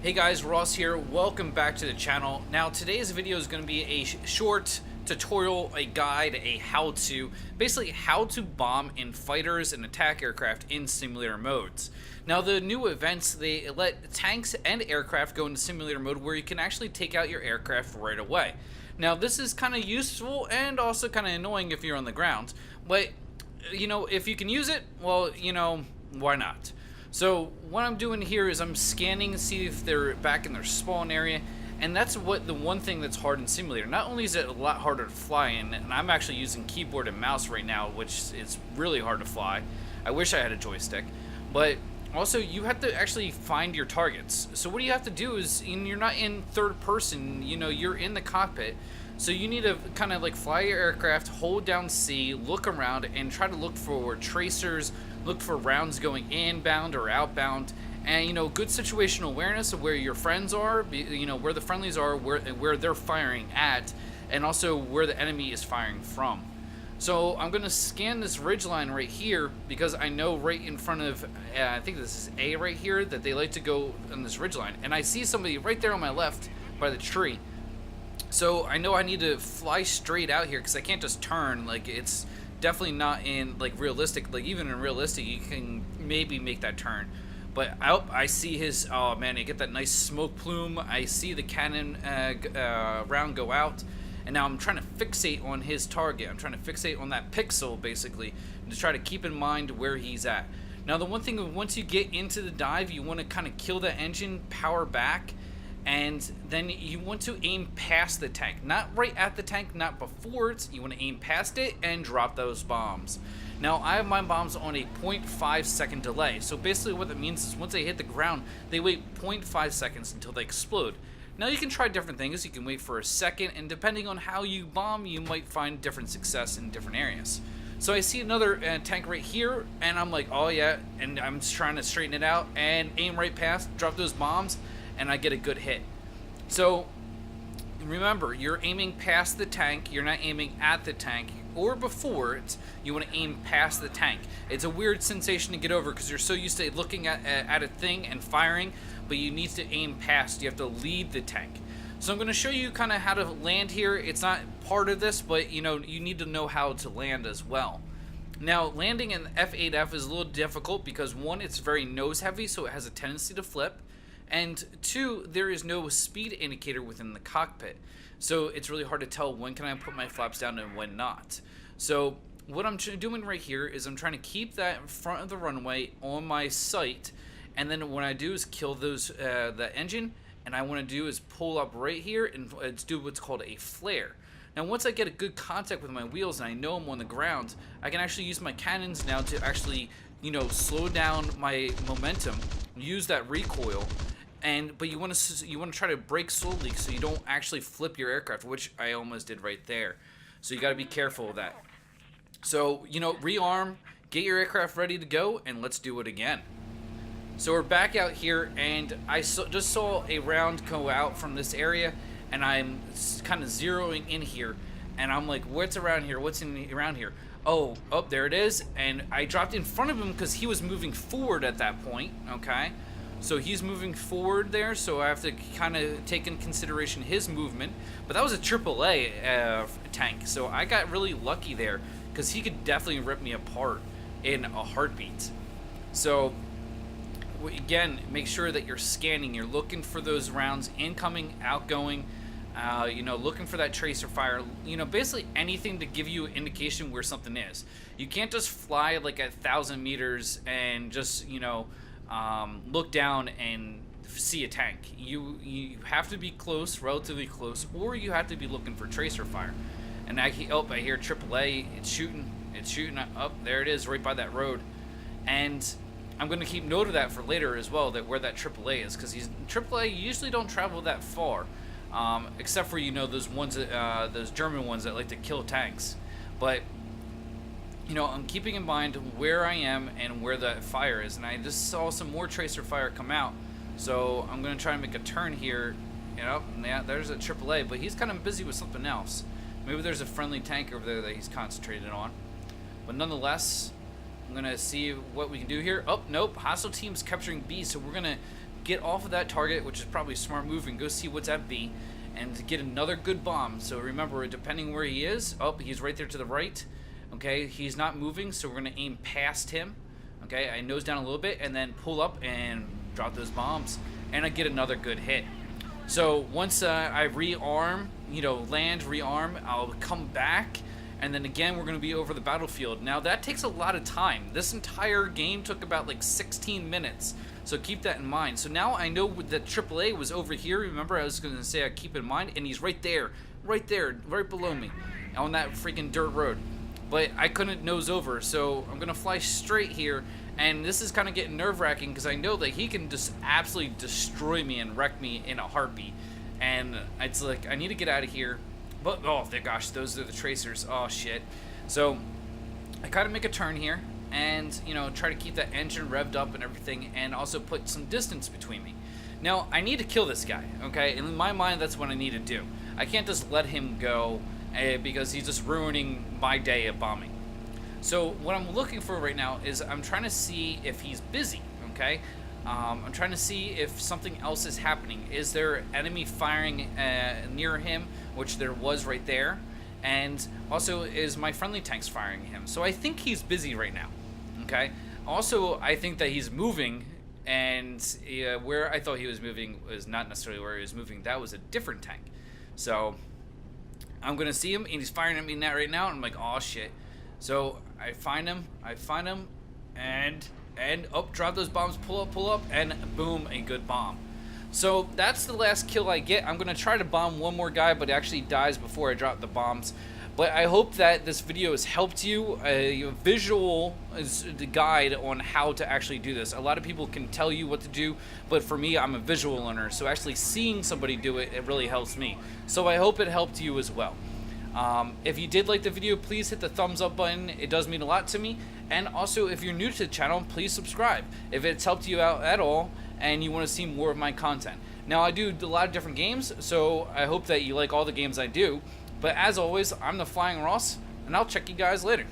Hey guys, Ross here. Welcome back to the channel. Now today's video is going to be a short tutorial, a guide, a how-to, basically how to bomb in fighters and attack aircraft in simulator modes. Now the new events, they let tanks and aircraft go into simulator mode where you can actually take out your aircraft right away. Now this is kind of useful and also kind of annoying if you're on the ground, but you know, if you can use it, well, you know, why not? So what I'm doing here is I'm scanning to see if they're back in their spawn area, and that's what the one thing that's hard in simulator. Not only is it a lot harder to fly in, and I'm actually using keyboard and mouse right now, which is really hard to fly. I wish I had a joystick, but also you have to actually find your targets. So what you have to do is, you're not in third person, you know, you're in the cockpit. So you need to kind of like fly your aircraft, hold down C, look around, and try to look for tracers, look for rounds going inbound or outbound, and you know, good situational awareness of where your friends are, you know, where the friendlies are, where they're firing at, and also where the enemy is firing from. So I'm gonna scan this ridgeline right here because I know right in front of, I think this is A right here, that they like to go on this ridgeline, and I see somebody right there on my left by the tree. So I know I need to fly straight out here because I can't just turn. Like, it's definitely not in like realistic. Like, even in realistic, you can maybe make that turn. But I see his, oh man, I get that nice smoke plume. I see the cannon round go out, and now I'm trying to fixate on his target. I'm trying to fixate on that pixel basically to try to keep in mind where he's at. Now the one thing, once you get into the dive, you want to kind of kill the engine, power back, and then you want to aim past the tank. Not right at the tank, not before it. You want to aim past it and drop those bombs. Now, I have my bombs on a 0.5 second delay. So basically what that means is once they hit the ground, they wait 0.5 seconds until they explode. Now you can try different things. You can wait for a second, and depending on how you bomb, you might find different success in different areas. So I see another tank right here, and I'm like, oh yeah, and I'm just trying to straighten it out and aim right past, drop those bombs, and I get a good hit. So remember, you're aiming past the tank, you're not aiming at the tank or before it. You want to aim past the tank. It's a weird sensation to get over because you're so used to looking at a thing and firing, but you need to aim past. You have to lead the tank. So I'm going to show you kind of how to land here. It's not part of this, but you know, you need to know how to land as well. Now, landing in F8F is a little difficult because one, it's very nose heavy, so it has a tendency to flip. And two, there is no speed indicator within the cockpit. So it's really hard to tell when can I put my flaps down and when not. So what I'm doing right here is I'm trying to keep that front of the runway on my sight. And then what I do is kill those the engine. And I want to do is pull up right here and do what's called a flare. Now once I get a good contact with my wheels and I know I'm on the ground, I can actually use my cannons now to actually, you know, slow down my momentum, use that recoil. But you want to try to brake slowly so you don't actually flip your aircraft, which I almost did right there. So you got to be careful of that. So, you know, rearm, get your aircraft ready to go, and let's do it again. So we're back out here, and I just saw a round go out from this area, and I'm kind of zeroing in here, and I'm like, what's around here? What's around here? Oh, there it is, and I dropped in front of him because he was moving forward at that point, okay? So he's moving forward there, so I have to kind of take in consideration his movement. But that was a AAA tank, so I got really lucky there because he could definitely rip me apart in a heartbeat. So again, make sure that you're scanning. You're looking for those rounds incoming, outgoing, you know, looking for that tracer fire. You know, basically anything to give you an indication where something is. You can't just fly like 1,000 meters and just, you know, look down and see a tank. You have to be close, relatively close, or you have to be looking for tracer fire. And I hear AAA. It's shooting up. There it is, right by that road. And I'm going to keep note of that for later as well, that where that AAA is, because AAA usually don't travel that far, except for, you know, those ones that, those German ones that like to kill tanks. But you know, I'm keeping in mind where I am and where the fire is, and I just saw some more tracer fire come out, so I'm going to try and make a turn here. You know, yeah, there's a AAA, but he's kind of busy with something else. Maybe there's a friendly tank over there that he's concentrated on. But nonetheless, I'm going to see what we can do here. Oh, nope, hostile team's capturing B, so we're going to get off of that target, which is probably a smart move, and go see what's at B, and get another good bomb. So remember, depending where he is, oh, he's right there to the right. Okay, he's not moving, so we're gonna aim past him. Okay, I nose down a little bit and then pull up and drop those bombs, and I get another good hit. So once I rearm, land, rearm, I'll come back, and then again we're going to be over the battlefield. Now that takes a lot of time. This entire game took about like 16 minutes, so keep that in mind. So now I know that AAA was over here. Remember, I was going to say I keep in mind, and he's right there, right below me, on that freaking dirt road. But I couldn't nose over, so I'm going to fly straight here. And this is kind of getting nerve-wracking because I know that he can just absolutely destroy me and wreck me in a heartbeat. And it's like, I need to get out of here. But, oh, gosh, those are the tracers. Oh, shit. So, I kind of make a turn here and, try to keep that engine revved up and everything, and also put some distance between me. Now, I need to kill this guy, okay? In my mind, that's what I need to do. I can't just let him go because he's just ruining my day of bombing. So what I'm looking for right now is I'm trying to see if he's busy, okay? I'm trying to see if something else is happening. Is there enemy firing near him, which there was right there? And also, is my friendly tanks firing him? So I think he's busy right now, okay? Also, I think that he's moving, and where I thought he was moving was not necessarily where he was moving. That was a different tank. So I'm going to see him, and he's firing at me right now, and I'm like, oh, shit. So I find him, and oh, drop those bombs, pull up, and boom, a good bomb. So that's the last kill I get. I'm going to try to bomb one more guy, but it actually dies before I drop the bombs. But I hope that this video has helped you. A visual is the guide on how to actually do this. A lot of people can tell you what to do, but for me, I'm a visual learner, so actually seeing somebody do it, it really helps me. So I hope it helped you as well. If you did like the video, please hit the thumbs up button. It does mean a lot to me. And also, if you're new to the channel, please subscribe if it's helped you out at all and you want to see more of my content. Now, I do a lot of different games, so I hope that you like all the games I do. But as always, I'm the Flying Ross, and I'll check you guys later.